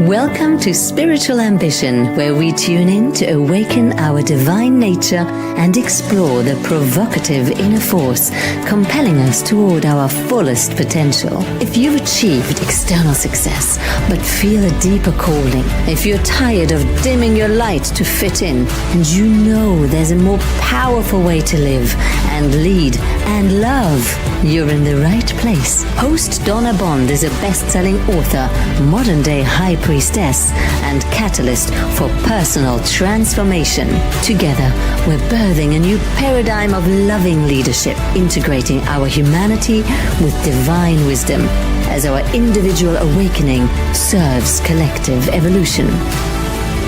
Welcome to Spiritual Ambition, where we tune in to awaken our divine nature and explore the provocative inner force compelling us toward our fullest potential. If you've achieved external success but feel a deeper calling, if you're tired of dimming your light to fit in, and you know there's a more powerful way to live and lead and love, you're in the right place. Host Donna is a best-selling author, modern-day high priestess, and catalyst for personal transformation. Together, we're birthing a new paradigm of loving leadership, integrating our humanity with divine wisdom as our individual awakening serves collective evolution.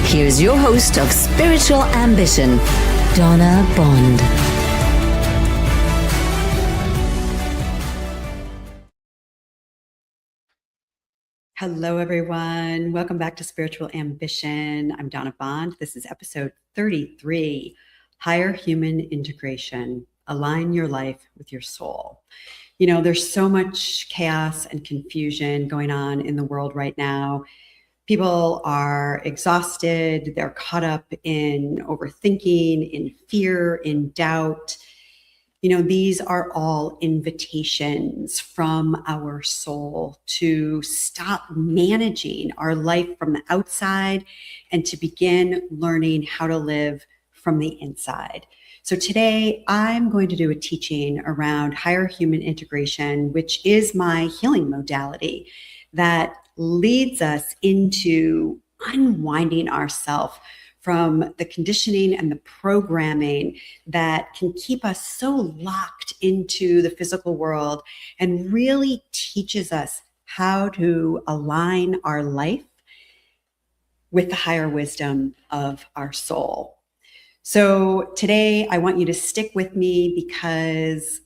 Here's your host of Spiritual Ambition, Donna Bond. Hello, everyone. Welcome back to Spiritual Ambition. I'm Donna Bond. This is episode 33, Higher Human Integration. Align your life with your soul. You know, there's so much chaos and confusion going on in the world right now. People are exhausted. They're caught up in overthinking, in fear, in doubt. You know, these are all invitations from our soul to stop managing our life from the outside and to begin learning how to live from the inside. So today I'm going to do a teaching around higher human integration, which is my healing modality that leads us into unwinding ourselves from the conditioning and the programming that can keep us so locked into the physical world and really teaches us how to align our life with the higher wisdom of our soul. So today I want you to stick with me because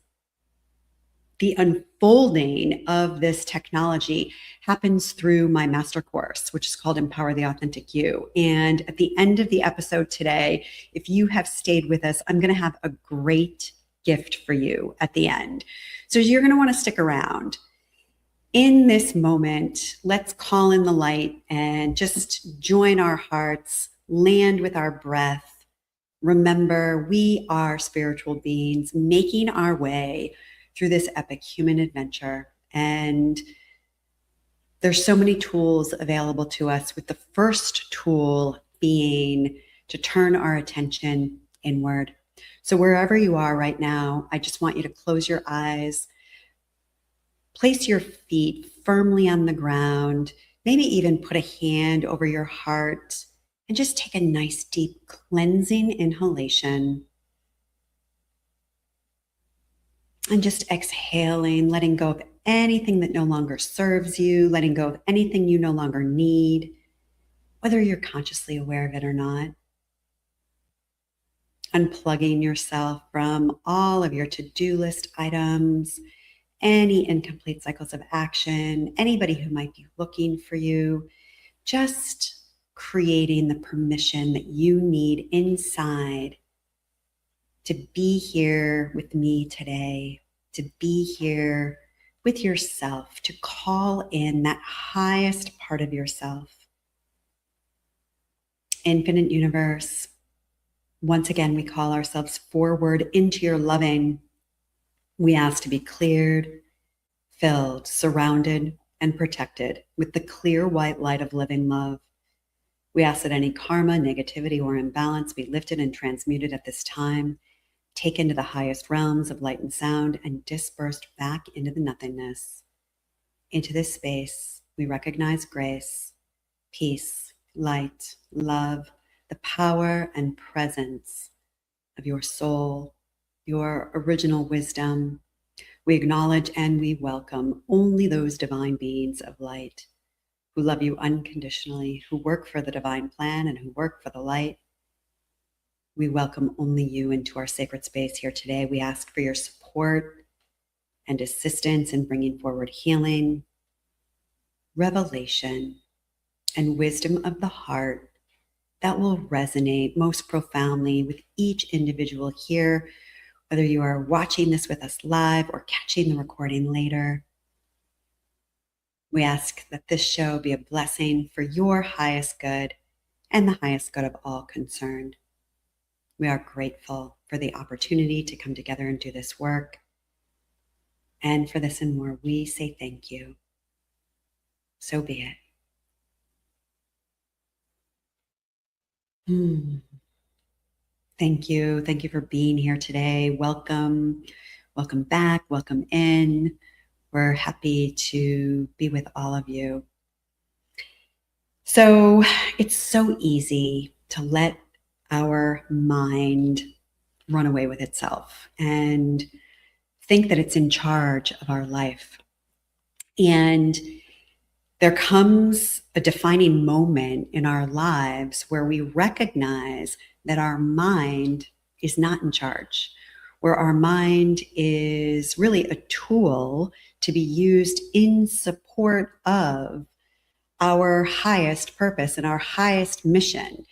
the unfolding of this technology happens through my master course, which is called Empower the Authentic You. And at the end of the episode today, if you have stayed with us, I'm going to have a great gift for you at the end. So you're going to want to stick around. In this moment, let's call in the light and just join our hearts, land with our breath. Remember, we are spiritual beings making our way through this epic human adventure. And there's so many tools available to us, with the first tool being to turn our attention inward. So wherever you are right now, I just want you to close your eyes, place your feet firmly on the ground, maybe even put a hand over your heart, and just take a nice deep cleansing inhalation. And just exhaling, letting go of anything that no longer serves you, letting go of anything you no longer need, whether you're consciously aware of it or not. Unplugging yourself from all of your to-do list items, any incomplete cycles of action, anybody who might be looking for you, just creating the permission that you need inside to be here with me today, to be here with yourself, to call in that highest part of yourself. Infinite universe, once again, we call ourselves forward into your loving. We ask to be cleared, filled, surrounded, and protected with the clear white light of living love. We ask that any karma, negativity, or imbalance be lifted and transmuted at this time, taken to the highest realms of light and sound, and dispersed back into the nothingness. Into this space, we recognize grace, peace, light, love, the power and presence of your soul, your original wisdom. We acknowledge and we welcome only those divine beings of light who love you unconditionally, who work for the divine plan and who work for the light. We welcome only you into our sacred space here today. We ask for your support and assistance in bringing forward healing, revelation, and wisdom of the heart that will resonate most profoundly with each individual here, whether you are watching this with us live or catching the recording later. We ask that this show be a blessing for your highest good and the highest good of all concerned. We are grateful for the opportunity to come together and do this work. And for this and more, we say thank you. So be it. Thank you. Thank you for being here today. Welcome. Welcome back. Welcome in. We're happy to be with all of you. So it's so easy to let our mind run away with itself and think that it's in charge of our life. And there comes a defining moment in our lives where we recognize that our mind is not in charge, where our mind is really a tool to be used in support of our highest purpose and our highest mission.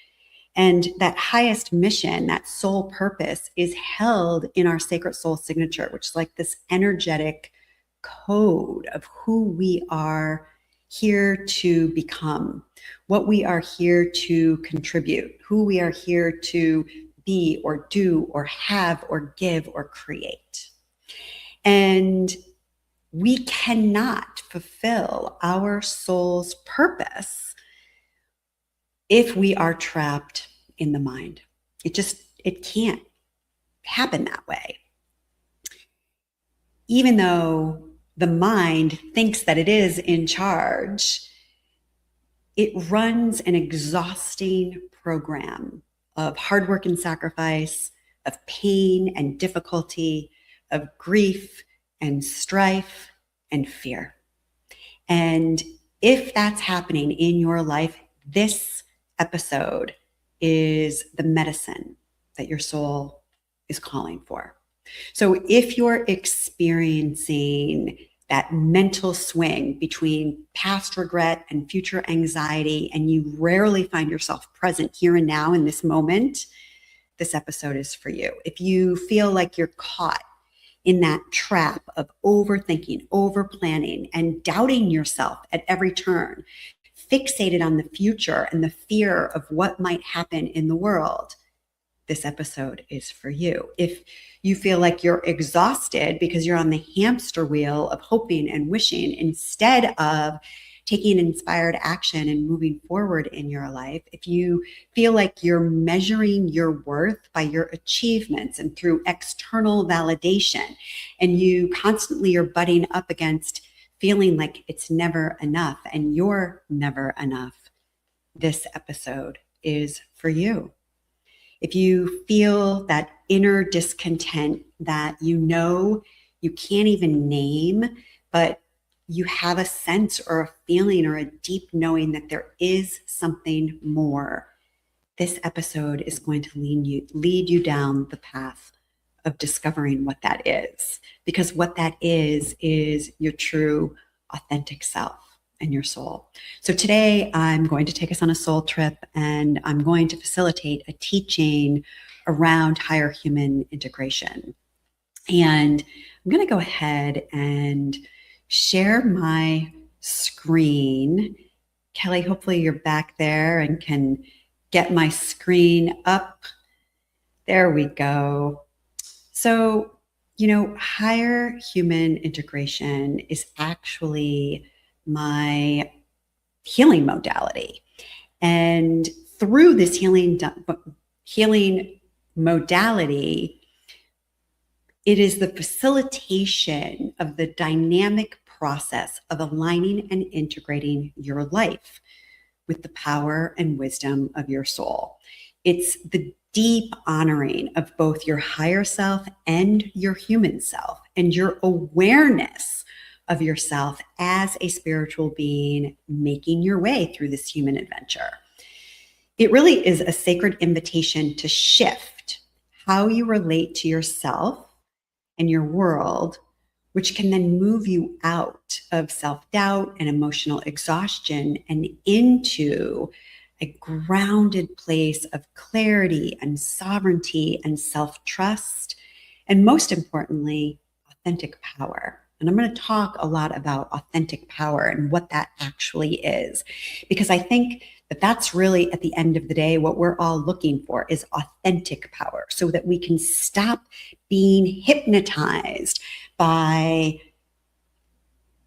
And that highest mission, that soul purpose, is held in our sacred soul signature, which is like this energetic code of who we are here to become, what we are here to contribute, who we are here to be or do or have or give or create. And we cannot fulfill our soul's purpose if we are trapped in the mind. It can't happen that way. Even though the mind thinks that it is in charge, it runs an exhausting program of hard work and sacrifice, of pain and difficulty, of grief and strife and fear. And if that's happening in your life, this episode is the medicine that your soul is calling for. So if you're experiencing that mental swing between past regret and future anxiety, and you rarely find yourself present here and now in this moment, this episode is for you. If you feel like you're caught in that trap of overthinking, overplanning, and doubting yourself at every turn, fixated on the future and the fear of what might happen in the world, this episode is for you. If you feel like you're exhausted because you're on the hamster wheel of hoping and wishing instead of taking inspired action and moving forward in your life, if you feel like you're measuring your worth by your achievements and through external validation, and you constantly are butting up against feeling like it's never enough and you're never enough, this episode is for you. If you feel that inner discontent that you know you can't even name, but you have a sense or a feeling or a deep knowing that there is something more, this episode is going to lead you down the path of discovering what that is. Because what that is your true, authentic self and your soul. So today I'm going to take us on a soul trip, and I'm going to facilitate a teaching around higher human integration. And I'm going to go ahead and share my screen. Kelly, hopefully you're back there and can get my screen up. There we go. So, higher human integration is actually my healing modality. And through this healing modality, it is the facilitation of the dynamic process of aligning and integrating your life with the power and wisdom of your soul. It's the deep honoring of both your higher self and your human self, and your awareness of yourself as a spiritual being making your way through this human adventure. It really is a sacred invitation to shift how you relate to yourself and your world, which can then move you out of self-doubt and emotional exhaustion and into a grounded place of clarity and sovereignty and self-trust, and most importantly, authentic power. And I'm going to talk a lot about authentic power and what that actually is, because I think that that's really, at the end of the day, what we're all looking for is authentic power, so that we can stop being hypnotized by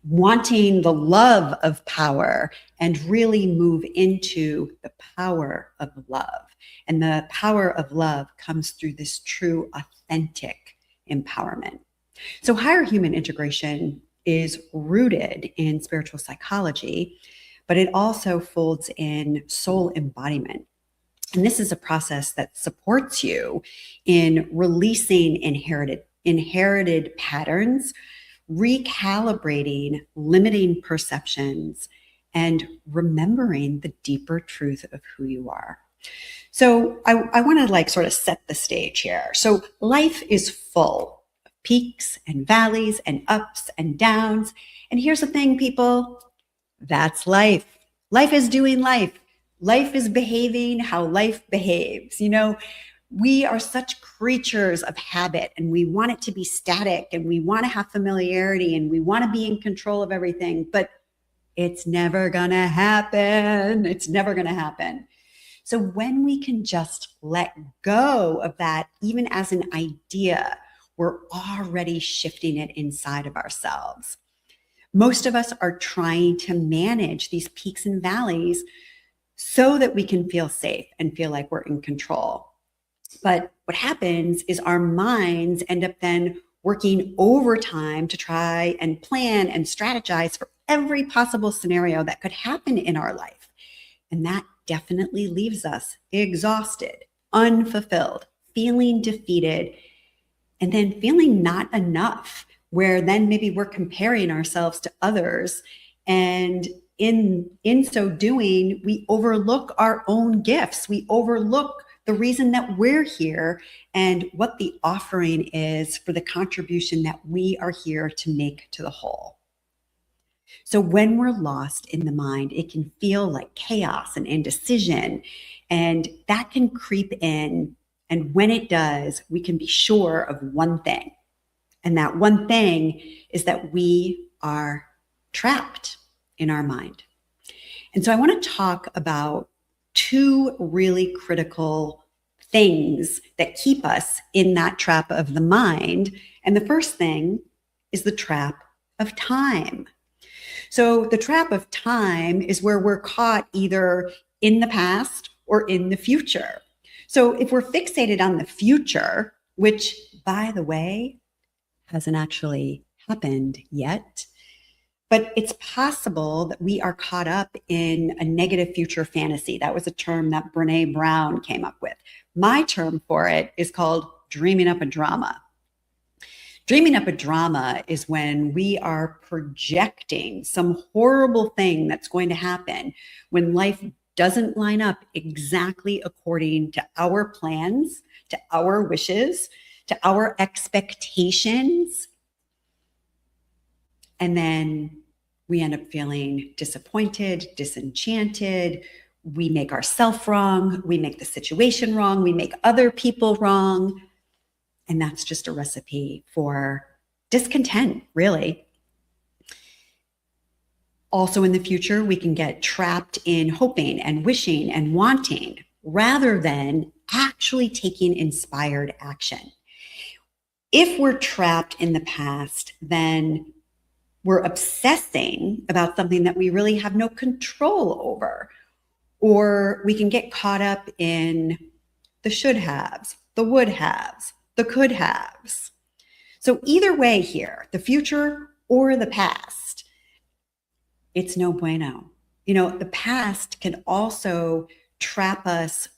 wanting the love of power and really move into the power of love. And the power of love comes through this true, authentic empowerment. So higher human integration is rooted in spiritual psychology, but it also folds in soul embodiment. And this is a process that supports you in releasing inherited patterns, recalibrating limiting perceptions, and remembering the deeper truth of who you are. So I want to sort of set the stage here. So life is full of peaks and valleys and ups and downs. And here's the thing, people, that's life. Life is doing life. Life is behaving how life behaves. We are such creatures of habit, and we want it to be static, and we want to have familiarity, and we want to be in control of everything, but it's never going to happen. It's never going to happen. So when we can just let go of that, even as an idea, we're already shifting it inside of ourselves. Most of us are trying to manage these peaks and valleys so that we can feel safe and feel like we're in control. But what happens is our minds end up then working overtime to try and plan and strategize for every possible scenario that could happen in our life. And that definitely leaves us exhausted, unfulfilled, feeling defeated, and then feeling not enough, where then maybe we're comparing ourselves to others. And in so doing, we overlook our own gifts. We overlook the reason that we're here and what the offering is for the contribution that we are here to make to the whole. So when we're lost in the mind, it can feel like chaos and indecision, and that can creep in. And when it does, we can be sure of one thing. And that one thing is that we are trapped in our mind. And so I want to talk about two really critical things that keep us in that trap of the mind. And the first thing is the trap of time. So the trap of time is where we're caught either in the past or in the future. So if we're fixated on the future, which, by the way, hasn't actually happened yet, but it's possible that we are caught up in a negative future fantasy. That was a term that Brene Brown came up with. My term for it is called dreaming up a drama. Dreaming up a drama is when we are projecting some horrible thing that's going to happen when life doesn't line up exactly according to our plans, to our wishes, to our expectations. And then we end up feeling disappointed, disenchanted. We make ourselves wrong. We make the situation wrong. We make other people wrong. And that's just a recipe for discontent, really. Also in the future, we can get trapped in hoping and wishing and wanting rather than actually taking inspired action. If we're trapped in the past, then we're obsessing about something that we really have no control over. Or we can get caught up in the should haves, the would haves, the could haves. So either way here, the future or the past, it's no bueno. The past can also trap us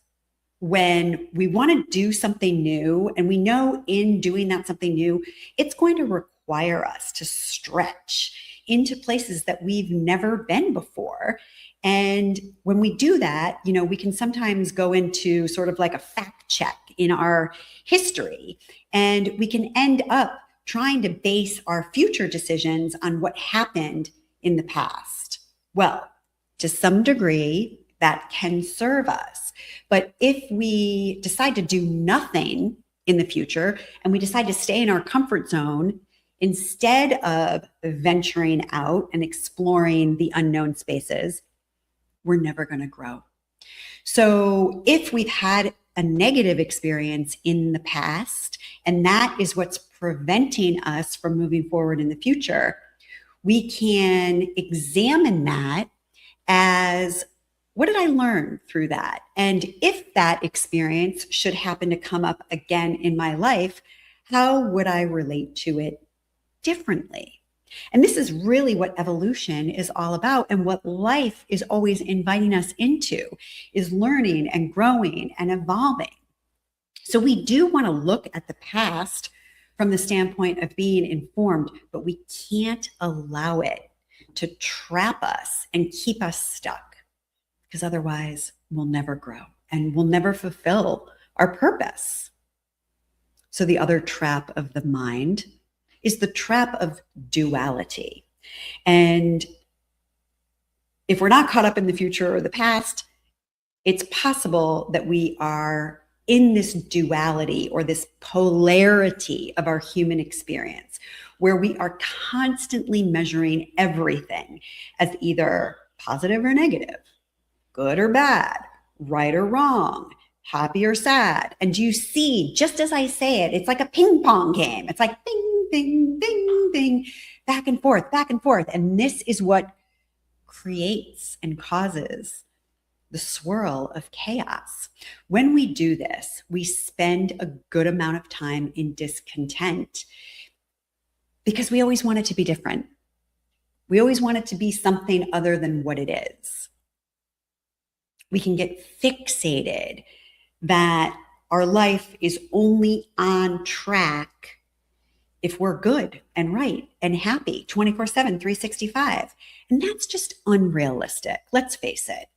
when we want to do something new, and we know in doing that something new, it's going to require us to stretch into places that we've never been before. And when we do that, we can sometimes go into sort of like a fact check in our history, and we can end up trying to base our future decisions on what happened in the past. Well, to some degree, that can serve us. But if we decide to do nothing in the future and we decide to stay in our comfort zone, instead of venturing out and exploring the unknown spaces, we're never going to grow. So if we've had a negative experience in the past, and that is what's preventing us from moving forward in the future, we can examine that as, what did I learn through that? And if that experience should happen to come up again in my life, how would I relate to it differently? And this is really what evolution is all about, and what life is always inviting us into, is learning and growing and evolving. So we do want to look at the past from the standpoint of being informed, but we can't allow it to trap us and keep us stuck, because otherwise we'll never grow and we'll never fulfill our purpose. So the other trap of the mind is the trap of duality. And if we're not caught up in the future or the past, it's possible that we are in this duality or this polarity of our human experience, where we are constantly measuring everything as either positive or negative, good or bad, right or wrong, happy or sad. And you see, just as I say it, it's like a ping pong game. It's like bing, bing, bing, bing, back and forth, back and forth. And this is what creates and causes the swirl of chaos. When we do this, we spend a good amount of time in discontent, because we always want it to be different. We always want it to be something other than what it is. We can get fixated that our life is only on track if we're good and right and happy 24/7, 365. And that's just unrealistic. Let's face it.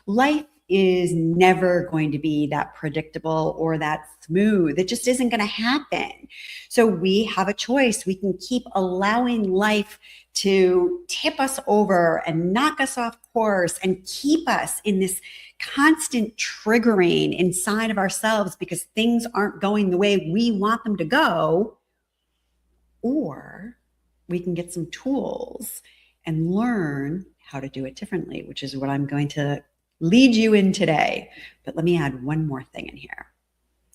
Life is never going to be that predictable or that smooth. It just isn't going to happen. So we have a choice. We can keep allowing life to tip us over and knock us off course and keep us in this constant triggering inside of ourselves because things aren't going the way we want them to go. Or we can get some tools and learn how to do it differently, which is what I'm going to lead you in today. But let me add one more thing in here.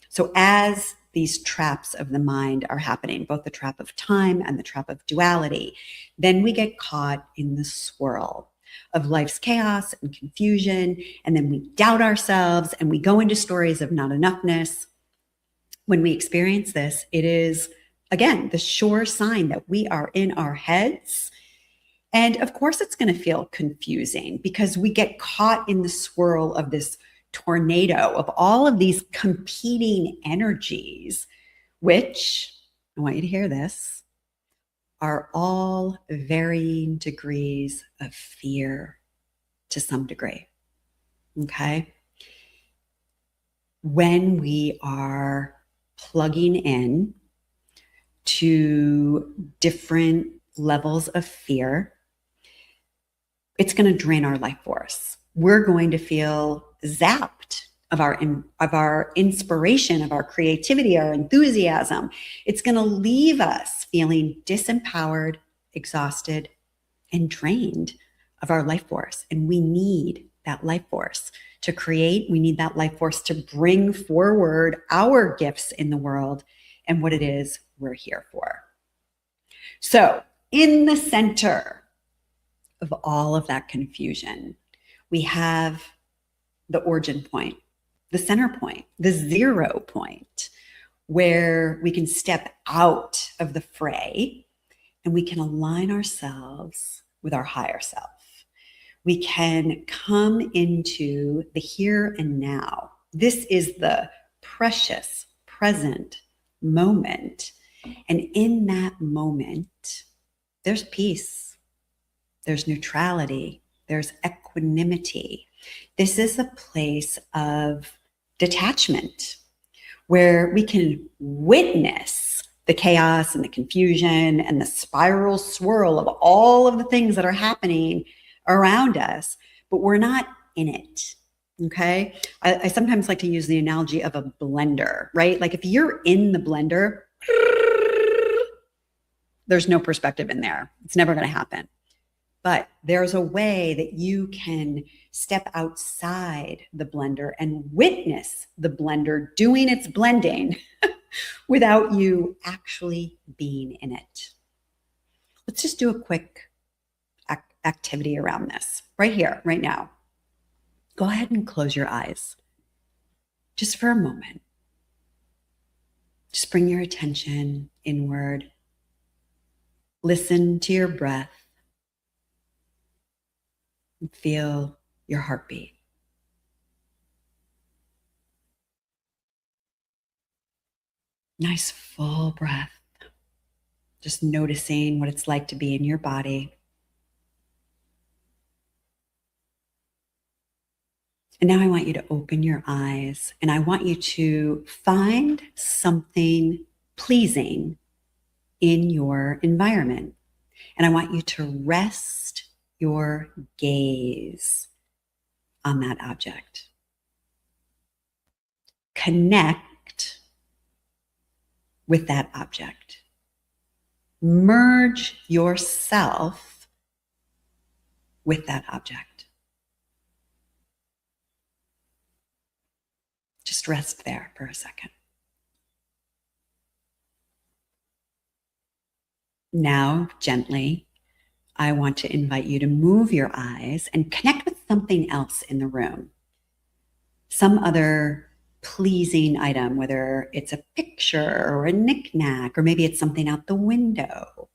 So as these traps of the mind are happening, both the trap of time and the trap of duality, then we get caught in the swirl of life's chaos and confusion. And then we doubt ourselves and we go into stories of not enoughness. When we experience this, it is, again, the sure sign that we are in our heads. And of course, it's going to feel confusing because we get caught in the swirl of this tornado of all of these competing energies, which, I want you to hear this, are all varying degrees of fear to some degree. Okay? When we are plugging in to different levels of fear, it's going to drain our life force. We're going to feel zapped of our inspiration, of our creativity, our enthusiasm. It's going to leave us feeling disempowered, exhausted, and drained of our life force. And we need that life force to create. We need that life force to bring forward our gifts in the world and what it is we're here for. So in the center of all of that confusion, we have the origin point, the center point, the 0 point, where we can step out of the fray and we can align ourselves with our higher self. We can come into the here and now. This is the precious present moment. And in that moment, there's peace, there's neutrality, there's equanimity. This is a place of detachment where we can witness the chaos and the confusion and the spiral swirl of all of the things that are happening around us, but we're not in it. Okay. I sometimes like to use the analogy of a blender, right? Like if you're in the blender, there's no perspective in there. It's never going to happen. But there's a way that you can step outside the blender and witness the blender doing its blending without you actually being in it. Let's just do a quick activity around this right here, right now. Go ahead and close your eyes just for a moment. Just bring your attention inward. Listen to your breath. And feel your heartbeat. Nice full breath. Just noticing what it's like to be in your body. And now I want you to open your eyes and I want you to find something pleasing in your environment. And I want you to rest your gaze on that object. Connect with that object. Merge yourself with that object. Just rest there for a second. Now, gently, I want to invite you to move your eyes and connect with something else in the room. Some other pleasing item, whether it's a picture or a knickknack, or maybe it's something out the window.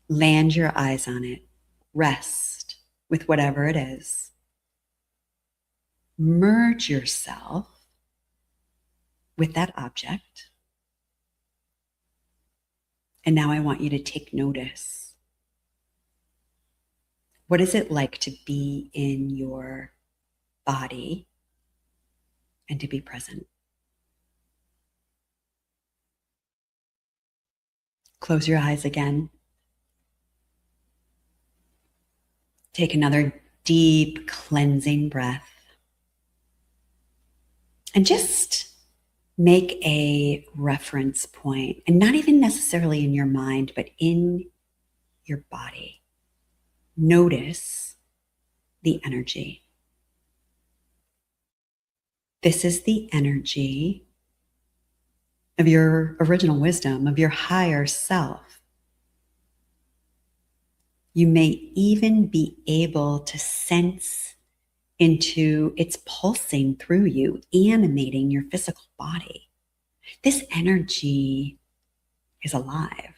Land your eyes on it. Rest with whatever it is. Merge yourself with that object. And now I want you to take notice. What is it like to be in your body and to be present? Close your eyes again. Take another deep cleansing breath. And just make a reference point, and not even necessarily in your mind, but in your body. Notice the energy. This is the energy of your original wisdom, of your higher self. You may even be able to sense into its pulsing through you, animating your physical body. This energy is alive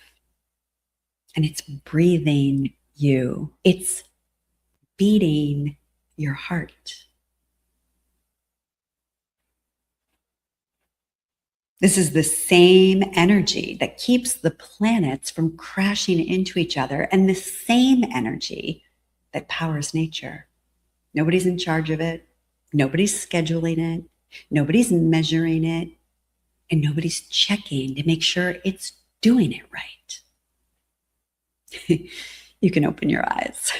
and it's breathing you. It's beating your heart. This is the same energy that keeps the planets from crashing into each other, and the same energy that powers nature. Nobody's in charge of it. Nobody's scheduling it. Nobody's measuring it. And nobody's checking to make sure it's doing it right. You can open your eyes.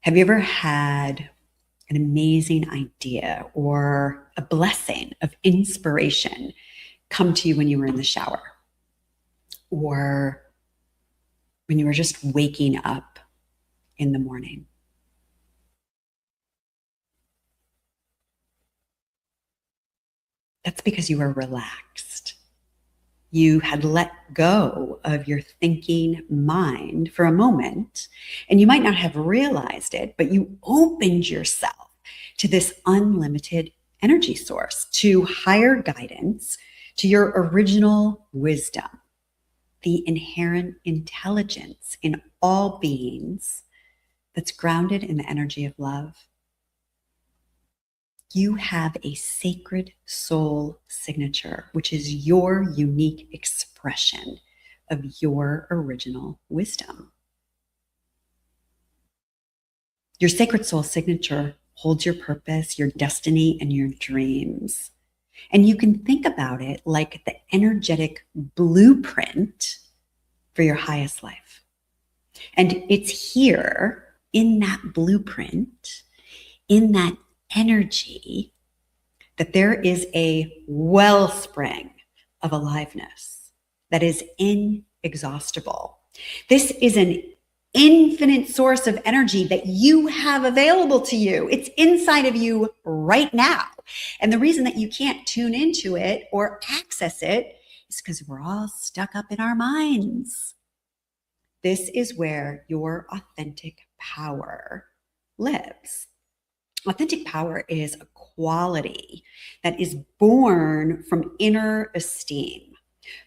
Have you ever had an amazing idea or a blessing of inspiration come to you when you were in the shower? Or when you were just waking up in the morning? That's because you were relaxed. You had let go of your thinking mind for a moment, and you might not have realized it, but you opened yourself to this unlimited energy source, to higher guidance, to your original wisdom, the inherent intelligence in all beings that's grounded in the energy of love. You have a sacred soul signature, which is your unique expression of your original wisdom. Your sacred soul signature holds your purpose, your destiny, and your dreams. And you can think about it like the energetic blueprint for your highest life. And it's here in that blueprint, in that energy, that there is a wellspring of aliveness that is inexhaustible. This is an infinite source of energy that you have available to you. It's inside of you right now. And the reason that you can't tune into it or access it is because we're all stuck up in our minds. This is where your authentic power lives. Authentic power is a quality that is born from inner esteem.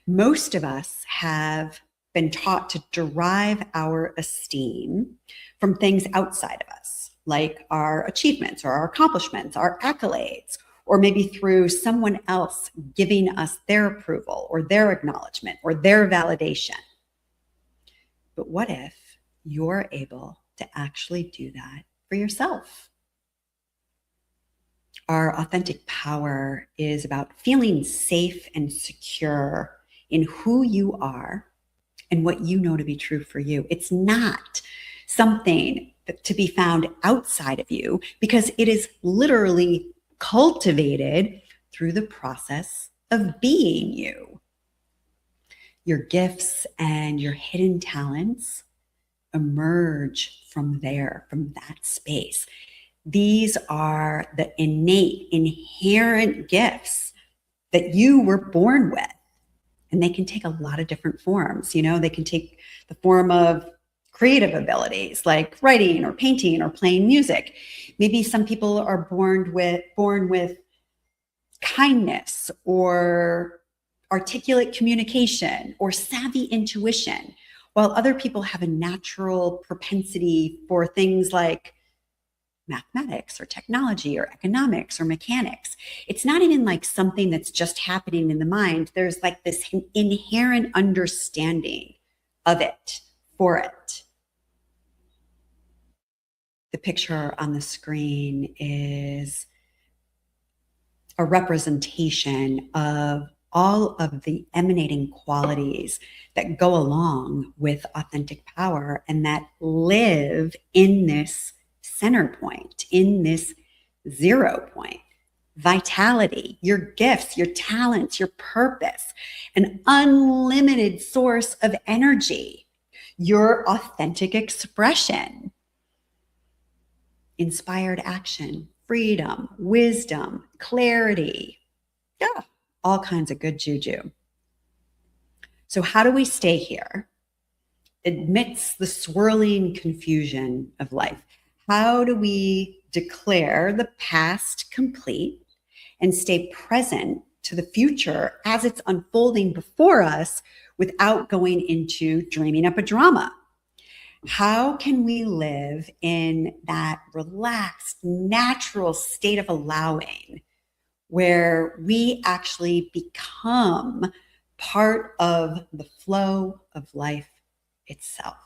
Most of us have been taught to derive our esteem from things outside of us, like our achievements or our accomplishments, our accolades, or maybe through someone else giving us their approval or their acknowledgement or their validation. But what if you're able to actually do that for yourself? Our authentic power is about feeling safe and secure in who you are and what you know to be true for you. It's not something to be found outside of you, because it is literally cultivated through the process of being you. Your gifts and your hidden talents emerge from there, from that space. These are the innate, inherent gifts that you were born with. And they can take a lot of different forms. They can take the form of creative abilities like writing or painting or playing music. Maybe some people are born with kindness or articulate communication or savvy intuition, while other people have a natural propensity for things like mathematics or technology or economics or mechanics. It's not even like something that's just happening in the mind. There's like this inherent understanding of it, for it. The picture on the screen is a representation of all of the emanating qualities that go along with authentic power and that live in this center point, in this 0 point. Vitality, your gifts, your talents, your purpose, an unlimited source of energy, your authentic expression, inspired action, freedom, wisdom, clarity. Yeah, all kinds of good juju. So how do we stay here amidst the swirling confusion of life? How do we declare the past complete and stay present to the future as it's unfolding before us without going into dreaming up a drama? How can we live in that relaxed, natural state of allowing where we actually become part of the flow of life itself?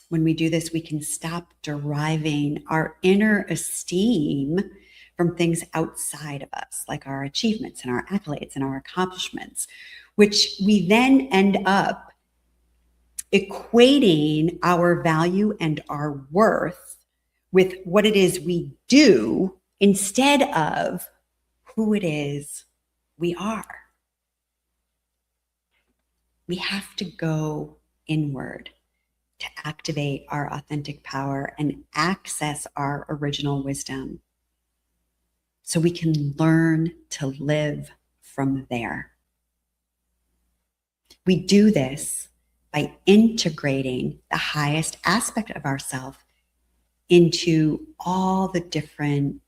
When we do this, we can stop deriving our inner esteem from things outside of us, like our achievements and our accolades and our accomplishments, which we then end up equating our value and our worth with what it is we do instead of who it is we are. We have to go inward to activate our authentic power and access our original wisdom so we can learn to live from there. We do this by integrating the highest aspect of ourselves into all the different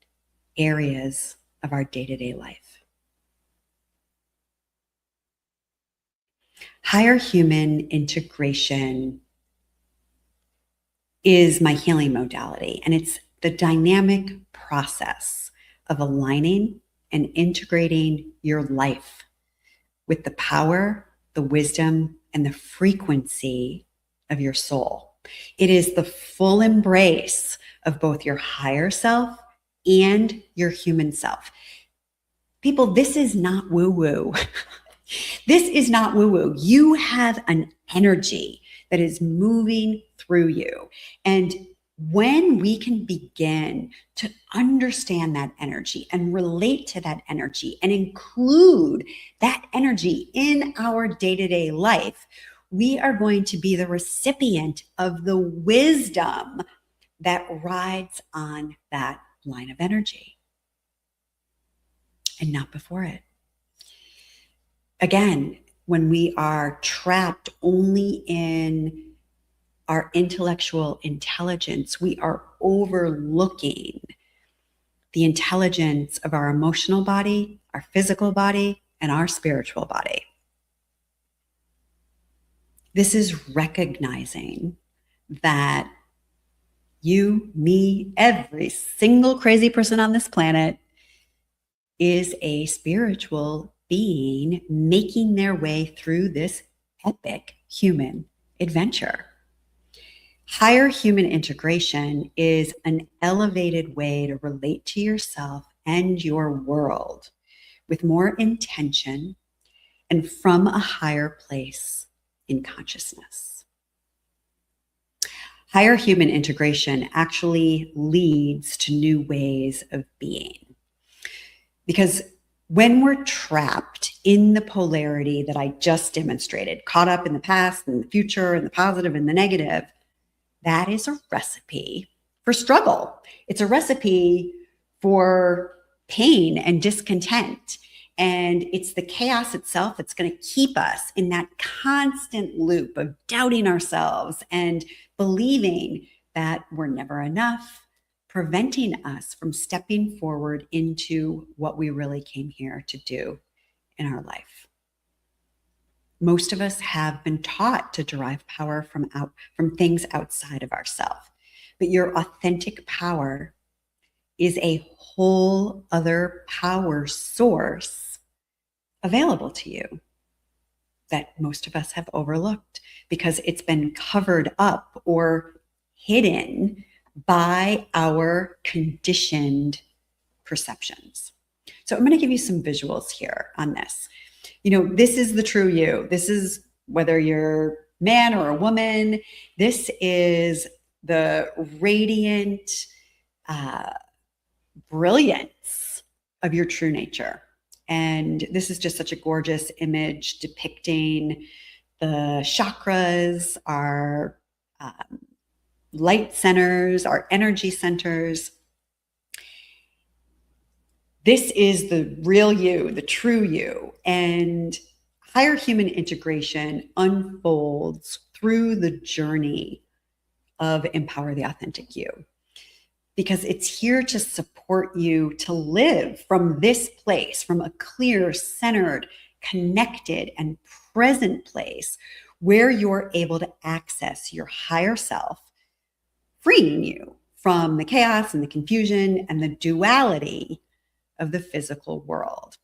areas of our day-to-day life. Higher human integration is my healing modality, and it's the dynamic process of aligning and integrating your life with the power, the wisdom, and the frequency of your soul. It is the full embrace of both your higher self and your human self. People, this is not woo-woo. This is not woo-woo. You have an energy that is moving through you. And when we can begin to understand that energy and relate to that energy and include that energy in our day-to-day life, we are going to be the recipient of the wisdom that rides on that line of energy and not before it. Again, when we are trapped only in our intellectual intelligence, we are overlooking the intelligence of our emotional body, our physical body, and our spiritual body. This is recognizing that you, me, every single crazy person on this planet is a spiritual being making their way through this epic human adventure. Higher human integration is an elevated way to relate to yourself and your world with more intention and from a higher place in consciousness. Higher human integration actually leads to new ways of being. Because when we're trapped in the polarity that I just demonstrated, caught up in the past and the future and the positive and the negative, that is a recipe for struggle. It's a recipe for pain and discontent. And it's the chaos itself that's going to keep us in that constant loop of doubting ourselves and believing that we're never enough, preventing us from stepping forward into what we really came here to do in our life. Most of us have been taught to derive power from things outside of ourselves. But your authentic power is a whole other power source available to you that most of us have overlooked because it's been covered up or hidden by our conditioned perceptions. So I'm going to give you some visuals here on this. This is the true you. This is whether you're a man or a woman. This is the radiant brilliance of your true nature. And this is just such a gorgeous image depicting the chakras, our light centers, our energy centers. This is the real you, the true you. And higher human integration unfolds through the journey of Empower the Authentic You, because it's here to support you to live from this place, from a clear, centered, connected, and present place where you're able to access your higher self, freeing you from the chaos and the confusion and the duality of the physical world.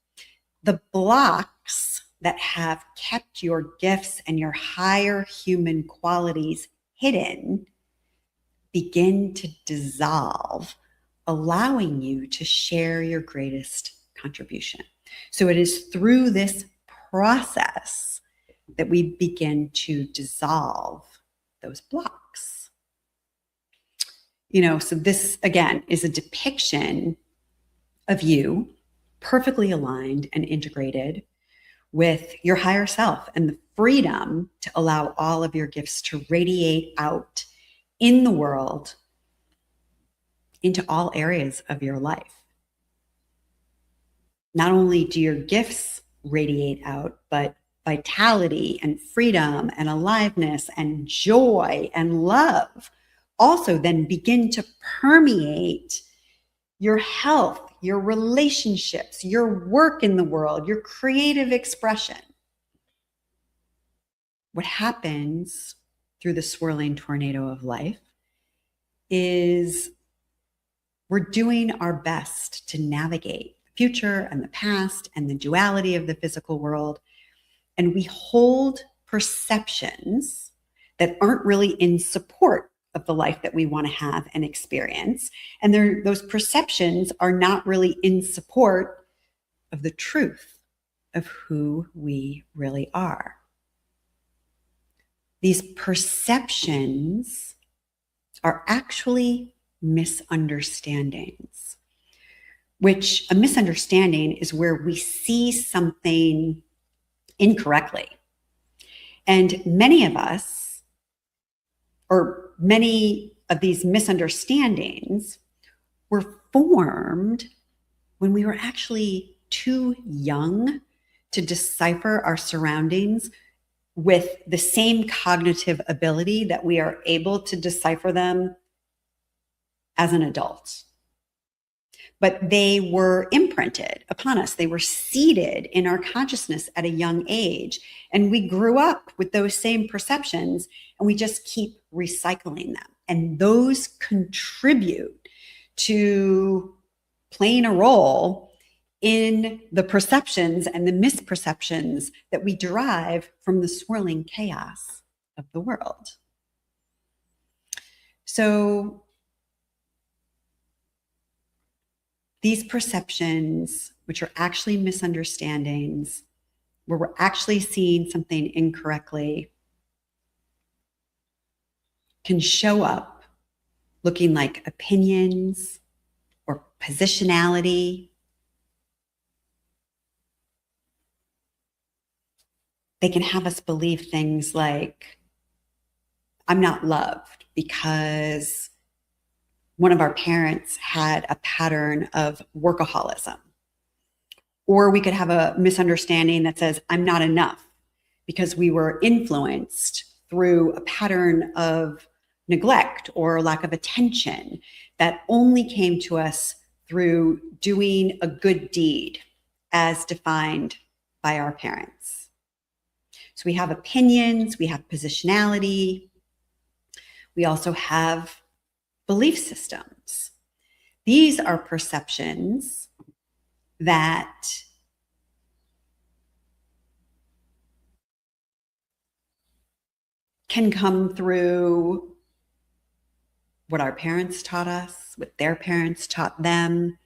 The blocks that have kept your gifts and your higher human qualities hidden begin to dissolve, allowing you to share your greatest contribution. So it is through this process that we begin to dissolve those blocks. So this, again, is a depiction of you perfectly aligned and integrated with your higher self and the freedom to allow all of your gifts to radiate out in the world into all areas of your life. Not only do your gifts radiate out, but vitality and freedom and aliveness and joy and love also then begin to permeate your health, your relationships, your work in the world, your creative expression. What happens through the swirling tornado of life is we're doing our best to navigate the future and the past and the duality of the physical world. And we hold perceptions that aren't really in support of the life that we want to have and experience. And those perceptions are not really in support of the truth of who we really are. These perceptions are actually misunderstandings, which a misunderstanding is where we see something incorrectly. And many of us, or many of these misunderstandings, were formed when we were actually too young to decipher our surroundings with the same cognitive ability that we are able to decipher them as an adult. But they were imprinted upon us. They were seeded in our consciousness at a young age. And we grew up with those same perceptions, and we just keep recycling them. And those contribute to playing a role in the perceptions and the misperceptions that we derive from the swirling chaos of the world. So these perceptions, which are actually misunderstandings, where we're actually seeing something incorrectly, can show up looking like opinions or positionality. They can have us believe things like, I'm not loved because one of our parents had a pattern of workaholism. Or we could have a misunderstanding that says, I'm not enough because we were influenced through a pattern of neglect or lack of attention that only came to us through doing a good deed as defined by our parents. So we have opinions, we have positionality, we also have belief systems. These are perceptions that can come through what our parents taught us, what their parents taught them.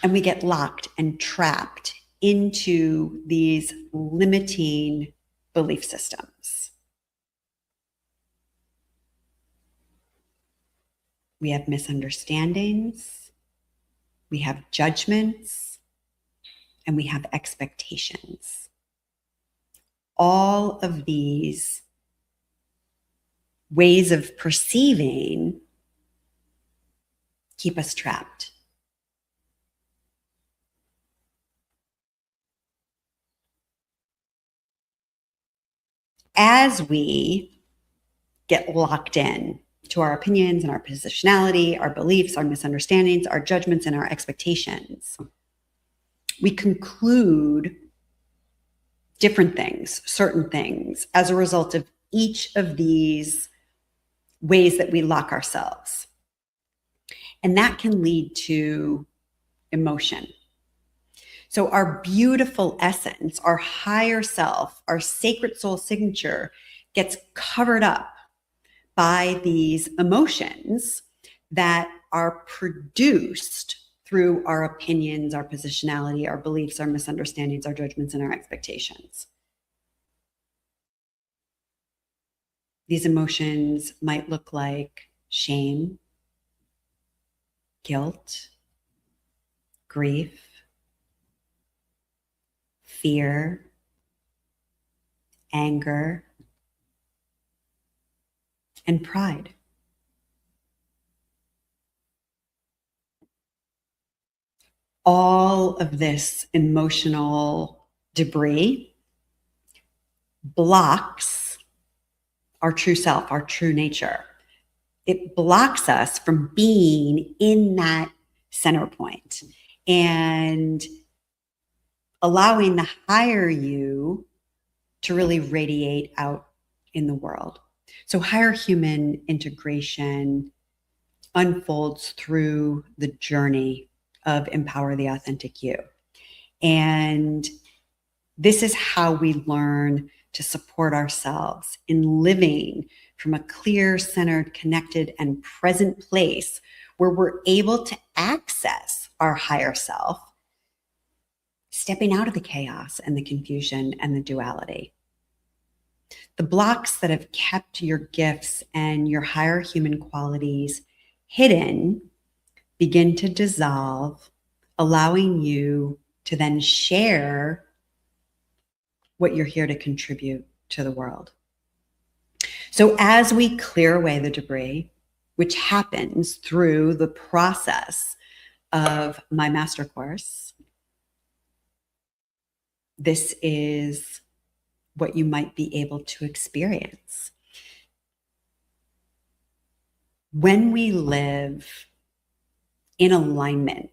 And we get locked and trapped into these limiting belief systems. We have misunderstandings, we have judgments, and we have expectations. All of these ways of perceiving keep us trapped. As we get locked in to our opinions and our positionality, our beliefs, our misunderstandings, our judgments, and our expectations, we conclude different things, certain things, as a result of each of these ways that we lock ourselves. And that can lead to emotion. So our beautiful essence, our higher self, our sacred soul signature gets covered up by these emotions that are produced through our opinions, our positionality, our beliefs, our misunderstandings, our judgments, and our expectations. These emotions might look like shame, guilt, grief, fear, anger, and pride. All of this emotional debris blocks our true self, our true nature. It blocks us from being in that center point and allowing the higher you to really radiate out in the world. So higher human integration unfolds through the journey of Empower the Authentic You. And this is how we learn to support ourselves in living from a clear, centered, connected, and present place where we're able to access our higher self, stepping out of the chaos and the confusion and the duality. The blocks that have kept your gifts and your higher human qualities hidden begin to dissolve, allowing you to then share what you're here to contribute to the world. So as we clear away the debris, which happens through the process of my master course, this is what you might be able to experience. When we live in alignment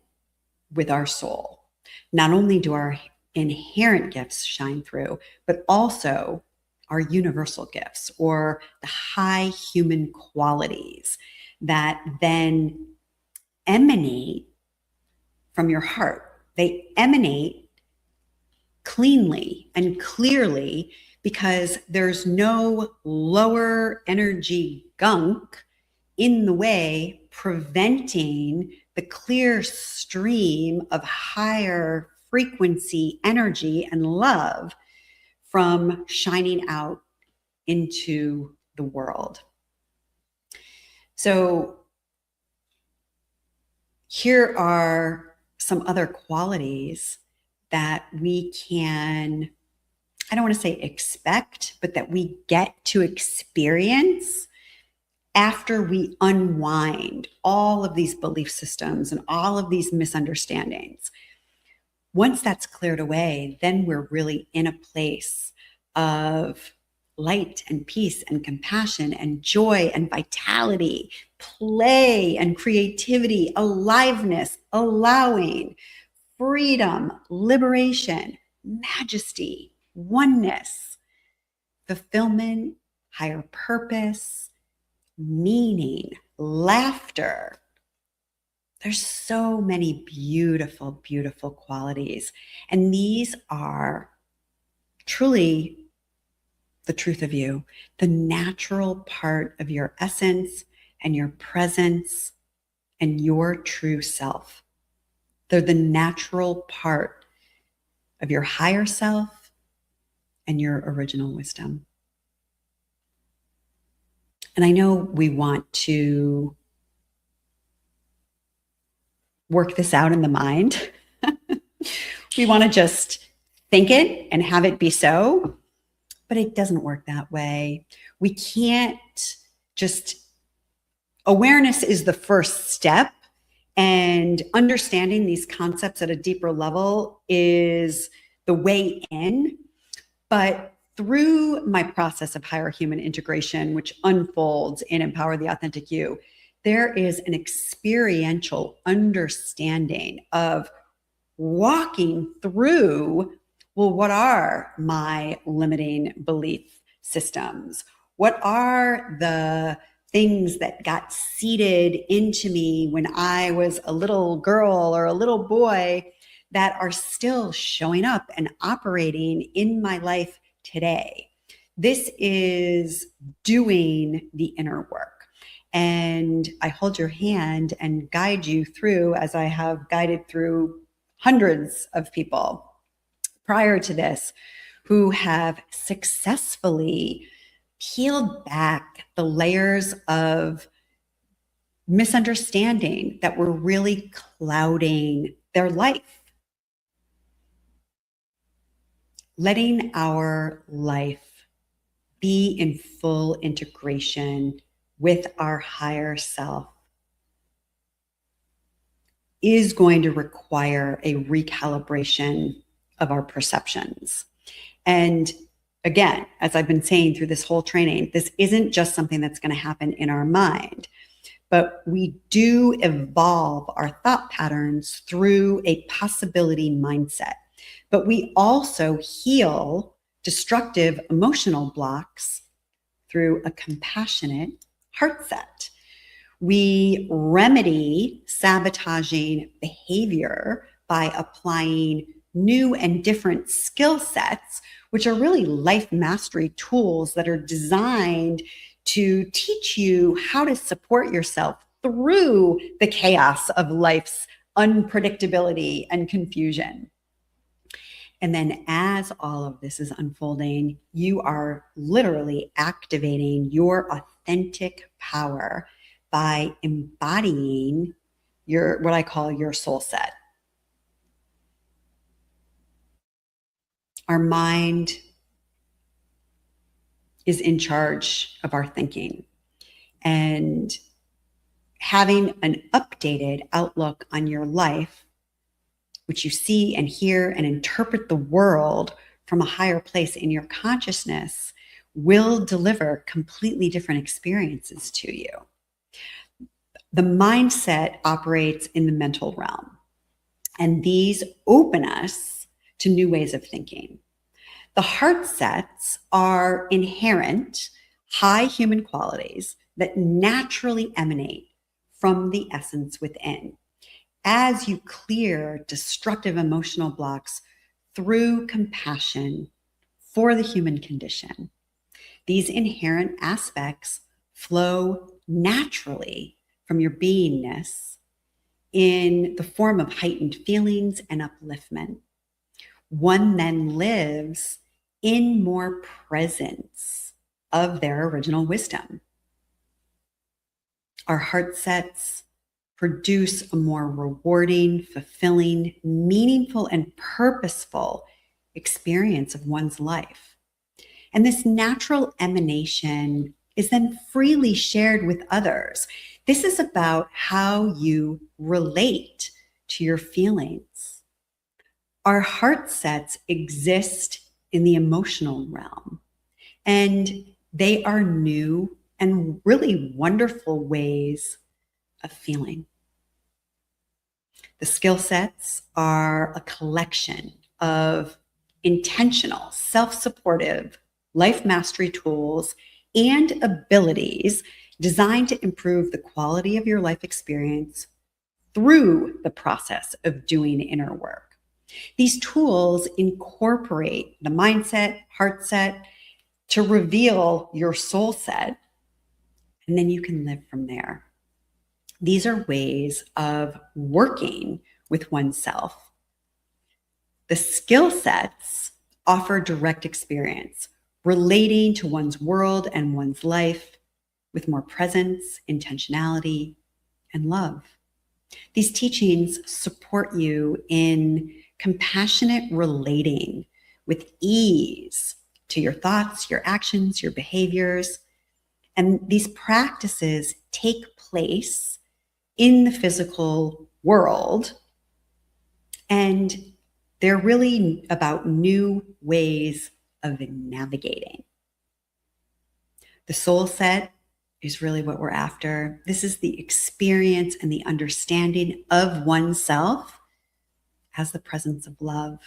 with our soul, not only do our inherent gifts shine through, but also our universal gifts or the high human qualities that then emanate from your heart. They emanate cleanly and clearly because there's no lower energy gunk in the way preventing the clear stream of higher frequency energy and love from shining out into the world. So here are some other qualities that we can, I don't want to say expect, but that we get to experience after we unwind all of these belief systems and all of these misunderstandings. Once that's cleared away, then we're really in a place of light and peace and compassion and joy and vitality, play and creativity, aliveness, allowing, freedom, liberation, majesty, oneness, fulfillment, higher purpose, meaning, laughter. There's so many beautiful, beautiful qualities. And these are truly the truth of you, the natural part of your essence and your presence and your true self. They're the natural part of your higher self and your original wisdom. And I know we want to work this out in the mind. We want to just think it and have it be so, but it doesn't work that way. We can't just, awareness is the first step, and understanding these concepts at a deeper level is the way in. But through my process of higher human integration, which unfolds in Empower the Authentic You, there is an experiential understanding of walking through, well, what are my limiting belief systems? What are the things that got seeded into me when I was a little girl or a little boy that are still showing up and operating in my life today? This is doing the inner work. And I hold your hand and guide you through, as I have guided through hundreds of people prior to this who have successfully peeled back the layers of misunderstanding that were really clouding their life. Letting our life be in full integration with our higher self is going to require a recalibration of our perceptions. And again, as I've been saying through this whole training, this isn't just something that's going to happen in our mind, but we do evolve our thought patterns through a possibility mindset. But we also heal destructive emotional blocks through a compassionate heart set. We remedy sabotaging behavior by applying new and different skill sets, which are really life mastery tools that are designed to teach you how to support yourself through the chaos of life's unpredictability and confusion. And then as all of this is unfolding, you are literally activating your authentic power by embodying your, what I call your soul set. Our mind is in charge of our thinking, and having an updated outlook on your life, which you see and hear and interpret the world from a higher place in your consciousness, will deliver completely different experiences to you. The mindset operates in the mental realm, and these open us to new ways of thinking. The heart sets are inherent, high human qualities that naturally emanate from the essence within. As you clear destructive emotional blocks through compassion for the human condition, these inherent aspects flow naturally from your beingness in the form of heightened feelings and upliftment. One then lives in more presence of their original wisdom. Our heart sets produce a more rewarding, fulfilling, meaningful, and purposeful experience of one's life. And this natural emanation is then freely shared with others. This is about how you relate to your feelings. Our heart sets exist in the emotional realm, and they are new and really wonderful ways of feeling. The skill sets are a collection of intentional, self-supportive life mastery tools and abilities designed to improve the quality of your life experience through the process of doing inner work. These tools incorporate the mindset, heart set to reveal your soul set, and then you can live from there. These are ways of working with oneself. The skill sets offer direct experience, relating to one's world and one's life with more presence, intentionality, and love. These teachings support you in compassionate relating with ease to your thoughts, your actions, your behaviors. And these practices take place in the physical world, and they're really about new ways of navigating. The soul set is really what we're after. This is the experience and the understanding of oneself as the presence of love.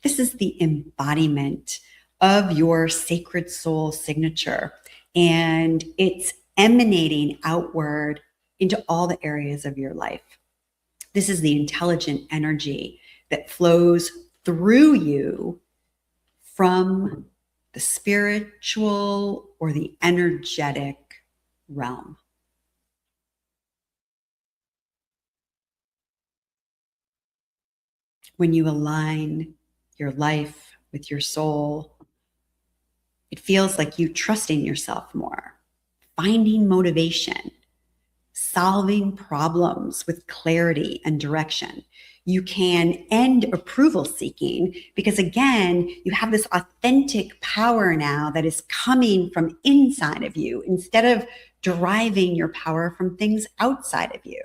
This is the embodiment of your sacred soul signature, and it's emanating outward into all the areas of your life. This is the intelligent energy that flows through you from the spiritual or the energetic realm. When you align your life with your soul, it feels like you trusting yourself more, finding motivation, solving problems with clarity and direction. You can end approval seeking because, again, you have this authentic power now that is coming from inside of you instead of deriving your power from things outside of you.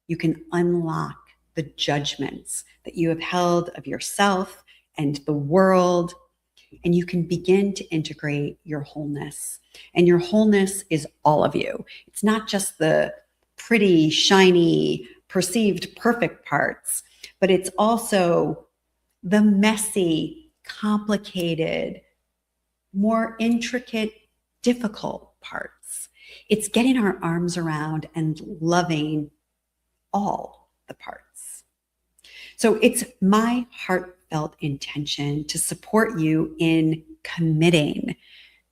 You can unlock the judgments that you have held of yourself and the world, and you can begin to integrate your wholeness. And your wholeness is all of you. It's not just the pretty, shiny, perceived perfect parts, but it's also the messy, complicated, more intricate, difficult parts. It's getting our arms around and loving all the parts. So it's my heartfelt intention to support you in committing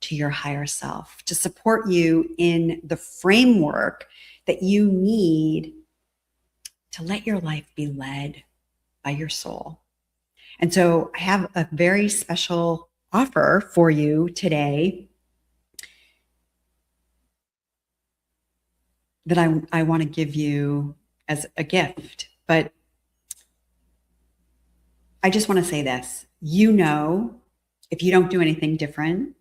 to your higher self, to support you in the framework that you need to let your life be led by your soul. And so I have a very special offer for you today that I want to give you as a gift. But I just want to say this. If you don't do anything different,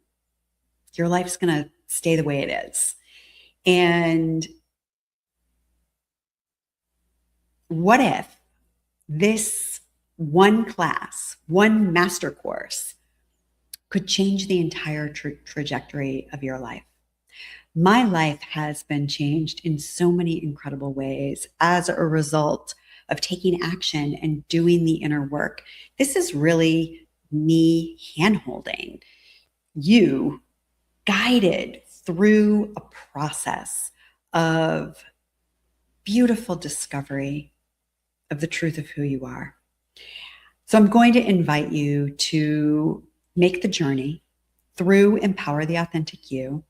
your life's going to stay the way it is. And what if this one class, one master course could change the entire trajectory of your life? My life has been changed in so many incredible ways as a result of taking action and doing the inner work. This is really me handholding you, guided through a process of beautiful discovery of the truth of who you are. So I'm going to invite you to make the journey through Empower the Authentic You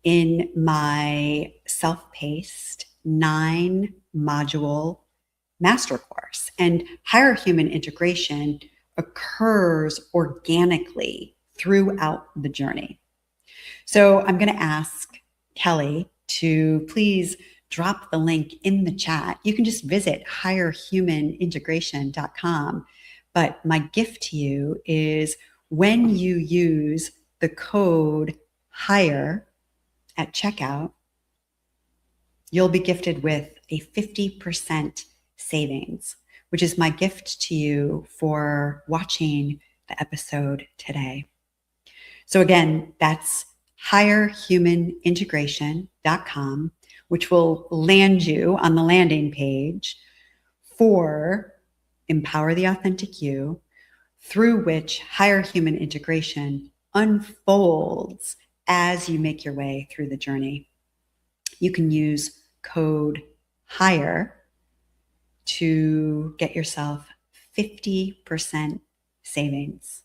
in my self-paced 9-module master course. And higher human integration occurs organically throughout the journey. So I'm going to ask Kelly to please drop the link in the chat. You can just visit higherhumanintegration.com. But my gift to you is when you use the code HIGHER at checkout, you'll be gifted with a 50% savings, which is my gift to you for watching the episode today. So again, that's higherhumanintegration.com, which will land you on the landing page for Empower the Authentic You, through which higher human integration unfolds as you make your way through the journey. You can use code HIGHER to get yourself 50% savings.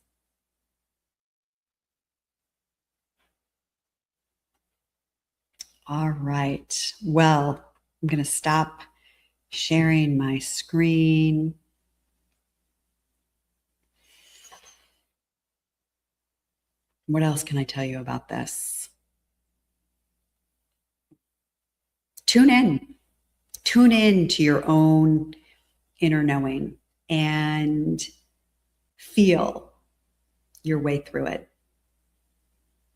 All right. Well, I'm going to stop sharing my screen. What else can I tell you about this? Tune in to your own inner knowing and feel your way through it.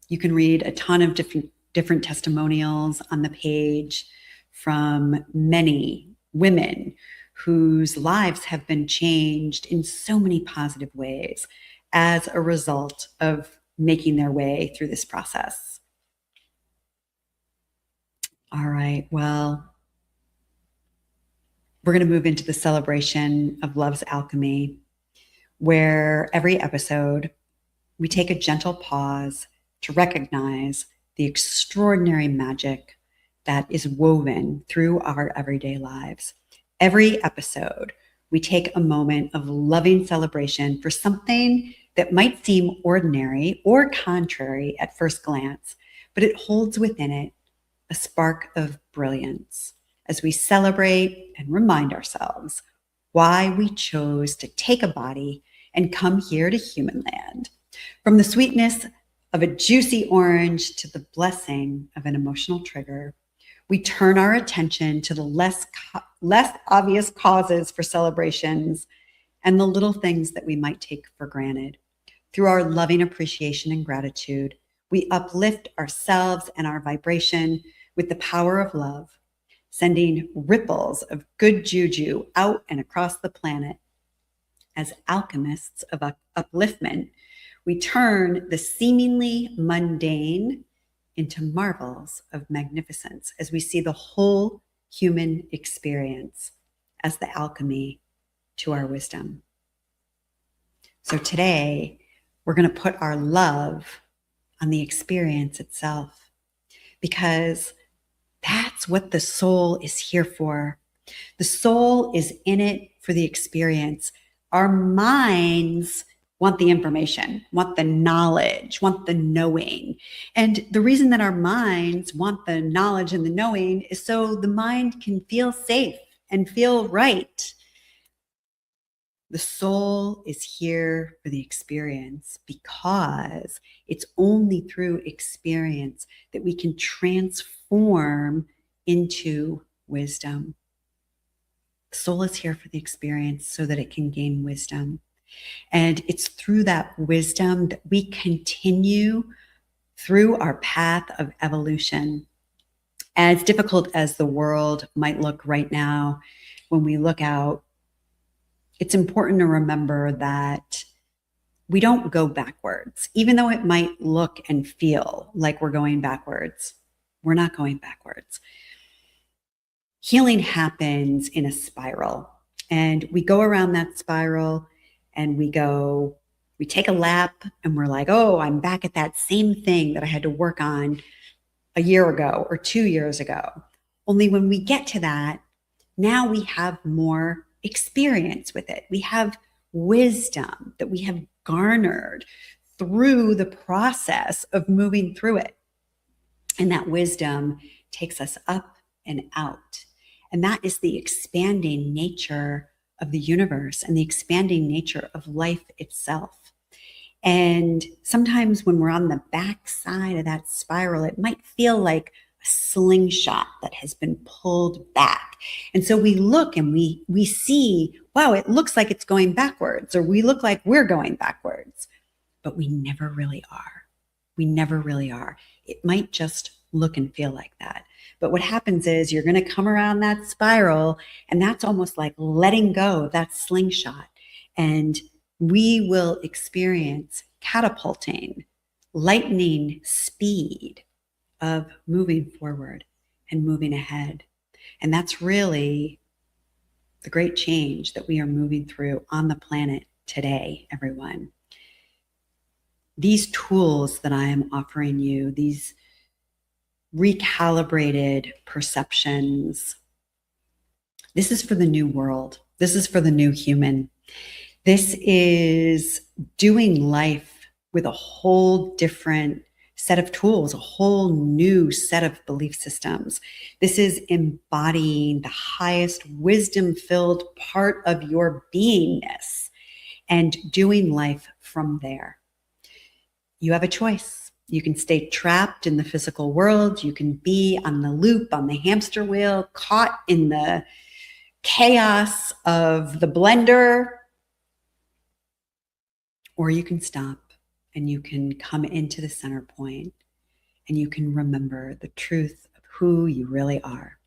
You can read a ton of different testimonials on the page from many women whose lives have been changed in so many positive ways as a result of making their way through this process. All right, well, we're going to move into the celebration of love's alchemy, where every episode we take a gentle pause to recognize the extraordinary magic that is woven through our everyday lives. Every episode, we take a moment of loving celebration for something that might seem ordinary or contrary at first glance, but it holds within it a spark of brilliance as we celebrate and remind ourselves why we chose to take a body and come here to human land. From the sweetness of a juicy orange to the blessing of an emotional trigger, we turn our attention to the less obvious causes for celebrations and the little things that we might take for granted. Through our loving appreciation and gratitude, we uplift ourselves and our vibration with the power of love, sending ripples of good juju out and across the planet. As alchemists of upliftment, we turn the seemingly mundane into marvels of magnificence as we see the whole human experience as the alchemy to our wisdom. So today, we're going to put our love on the experience itself, because that's what the soul is here for. The soul is in it for the experience. Our minds want the information, want the knowledge, want the knowing. And the reason that our minds want the knowledge and the knowing is so the mind can feel safe and feel right. The soul is here for the experience because it's only through experience that we can transform into wisdom. The soul is here for the experience so that it can gain wisdom. And it's through that wisdom that we continue through our path of evolution. As difficult as the world might look right now, when we look out, it's important to remember that we don't go backwards. Even though it might look and feel like we're going backwards, we're not going backwards. Healing happens in a spiral, and we go around that spiral and we take a lap and we're like, oh, I'm back at that same thing that I had to work on a year ago or 2 years ago. Only when we get to that, now we have more experience with it. We have wisdom that we have garnered through the process of moving through it. And that wisdom takes us up and out. And that is the expanding nature of the universe and the expanding nature of life itself. And sometimes when we're on the backside of that spiral, it might feel like a slingshot that has been pulled back. And so we look and we see, wow, it looks like it's going backwards, or we look like we're going backwards, but we never really are. We never really are. It might just look and feel like that. But what happens is you're going to come around that spiral, and that's almost like letting go of that slingshot. And we will experience catapulting, lightning speed of moving forward and moving ahead. And that's really the great change that we are moving through on the planet today, everyone. These tools that I am offering you, these recalibrated perceptions, this is for the new world. This is for the new human. This is doing life with a whole different set of tools, a whole new set of belief systems. This is embodying the highest wisdom-filled part of your beingness and doing life from there. You have a choice. You can stay trapped in the physical world. You can be on the loop, on the hamster wheel, caught in the chaos of the blender. Or you can stop and you can come into the center point and you can remember the truth of who you really are.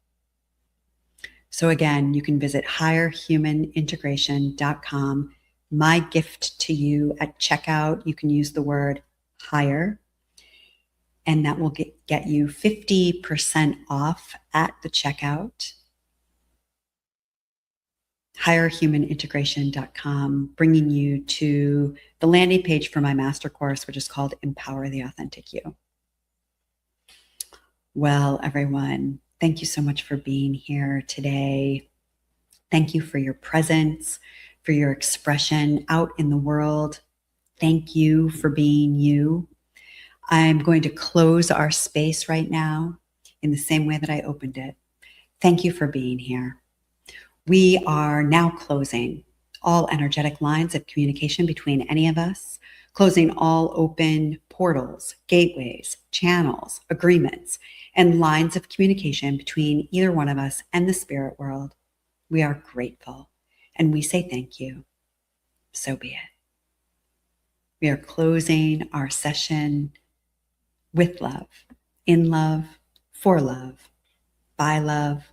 So again, you can visit higherhumanintegration.com. My gift to you at checkout, you can use the word higher, and that will get you 50% off at the checkout. higherhumanintegration.com, bringing you to the landing page for my master course, which is called Empower the Authentic You. Well, everyone, thank you so much for being here today. Thank you for your presence, for your expression out in the world. Thank you for being you. I'm going to close our space right now in the same way that I opened it. Thank you for being here. We are now closing all energetic lines of communication between any of us, closing all open portals, gateways, channels, agreements, and lines of communication between either one of us and the spirit world. We are grateful and we say thank you. So be it. We are closing our session with love, in love, for love, by love,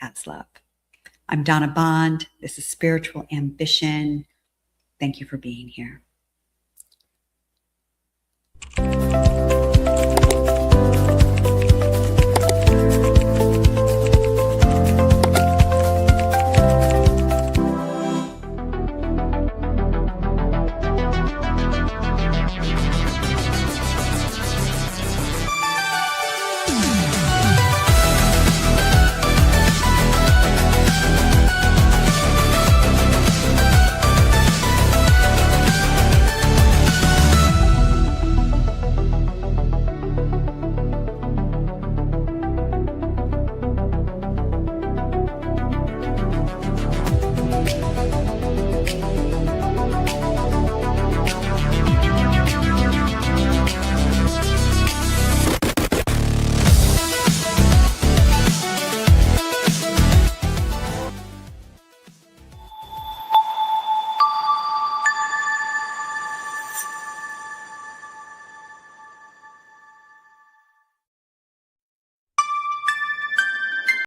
as love. I'm Donna Bond. This is Spiritual Ambition. Thank you for being here.